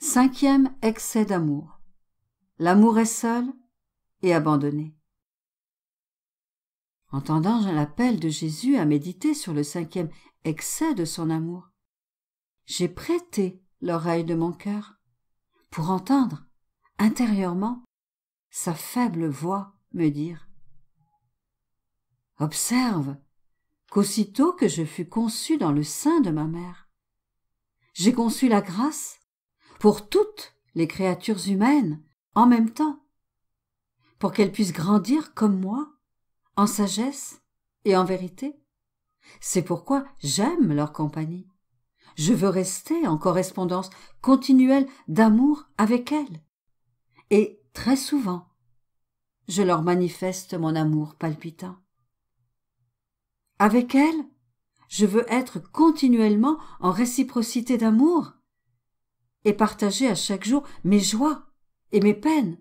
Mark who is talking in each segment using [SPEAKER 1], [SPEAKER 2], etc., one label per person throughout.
[SPEAKER 1] 5e excès d'amour. L'amour est seul et abandonné. Entendant l'appel de Jésus à méditer sur le 5e excès de son amour, j'ai prêté l'oreille de mon cœur pour entendre intérieurement sa faible voix me dire « Observe qu'aussitôt que je fus conçu dans le sein de ma mère, j'ai conçu la grâce pour toutes les créatures humaines en même temps, pour qu'elles puissent grandir comme moi, en sagesse et en vérité. C'est pourquoi j'aime leur compagnie. Je veux rester en correspondance continuelle d'amour avec elles. Et très souvent, je leur manifeste mon amour palpitant. Avec elles, je veux être continuellement en réciprocité d'amour et partager à chaque jour mes joies et mes peines.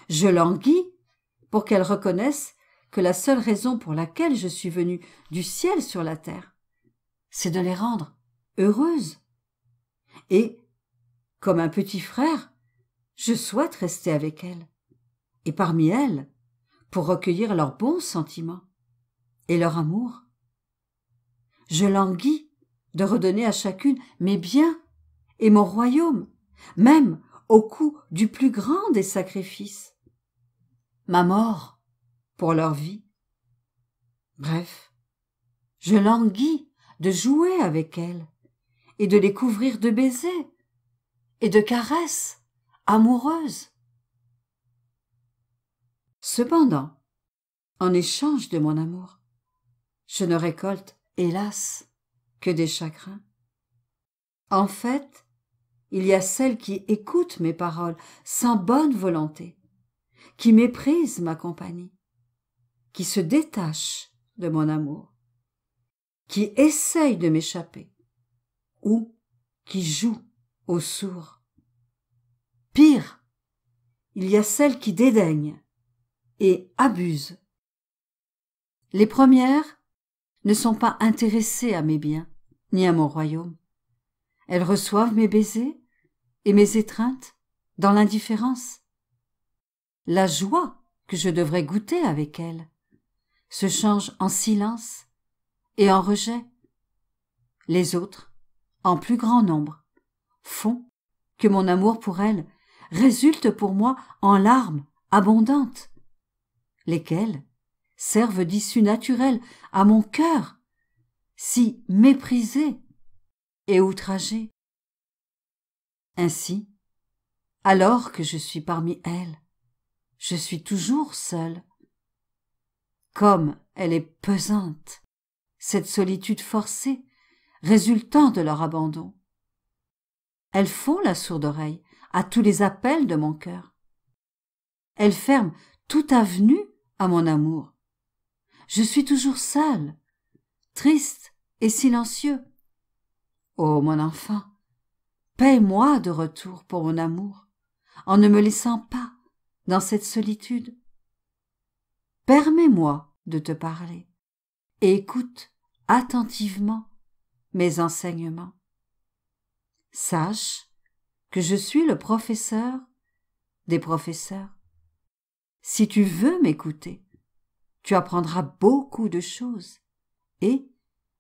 [SPEAKER 1] Je languis pour qu'elles reconnaissent que la seule raison pour laquelle je suis venu du ciel sur la terre, c'est de les rendre heureuses. Et, comme un petit frère, je souhaite rester avec elles, et parmi elles, pour recueillir leurs bons sentiments et leur amour. Je languis de redonner à chacune mes biens et mon royaume, même au coût du plus grand des sacrifices, ma mort pour leur vie. Bref, je languis de jouer avec elles et de les couvrir de baisers et de caresses amoureuses. Cependant, en échange de mon amour, je ne récolte, hélas, que des chagrins. En fait, il y a celles qui écoutent mes paroles sans bonne volonté, qui méprisent ma compagnie, qui se détachent de mon amour, qui essayent de m'échapper, ou qui jouent au sourd. Pire, il y a celles qui dédaignent et abusent. Les premières ne sont pas intéressées à mes biens, ni à mon royaume. Elles reçoivent mes baisers et mes étreintes dans l'indifférence. La joie que je devrais goûter avec elles se change en silence et en rejet. Les autres, en plus grand nombre, font que mon amour pour elles résulte pour moi en larmes abondantes, lesquelles servent d'issue naturelle à mon cœur, si méprisé et outragé. Ainsi, alors que je suis parmi elles, je suis toujours seule. Comme elle est pesante, cette solitude forcée résultant de leur abandon. Elles font la sourde oreille à tous les appels de mon cœur. Elles ferment toute avenue à mon amour. Je suis toujours seul, triste et silencieux. Ô mon enfant, paie-moi de retour pour mon amour, en ne me laissant pas dans cette solitude. Permets-moi de te parler et écoute attentivement mes enseignements. Sache que je suis le professeur des professeurs. Si tu veux m'écouter, tu apprendras beaucoup de choses et,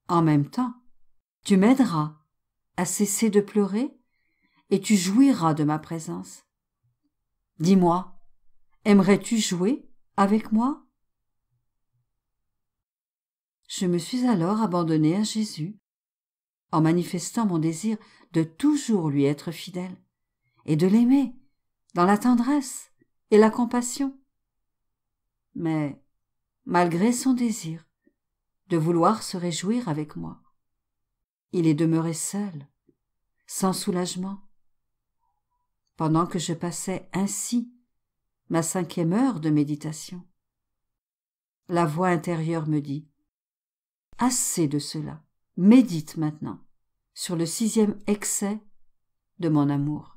[SPEAKER 1] en même temps, tu m'aideras à cesser de pleurer et tu jouiras de ma présence. Dis-moi, aimerais-tu jouer avec moi? Je me suis alors abandonnée à Jésus, en manifestant mon désir de toujours lui être fidèle et de l'aimer dans la tendresse et la compassion. Mais, malgré son désir de vouloir se réjouir avec moi, il est demeuré seul, sans soulagement. Pendant que je passais ainsi ma 5e heure de méditation, la voix intérieure me dit « Assez de cela, médite maintenant sur le 6e excès de mon amour. »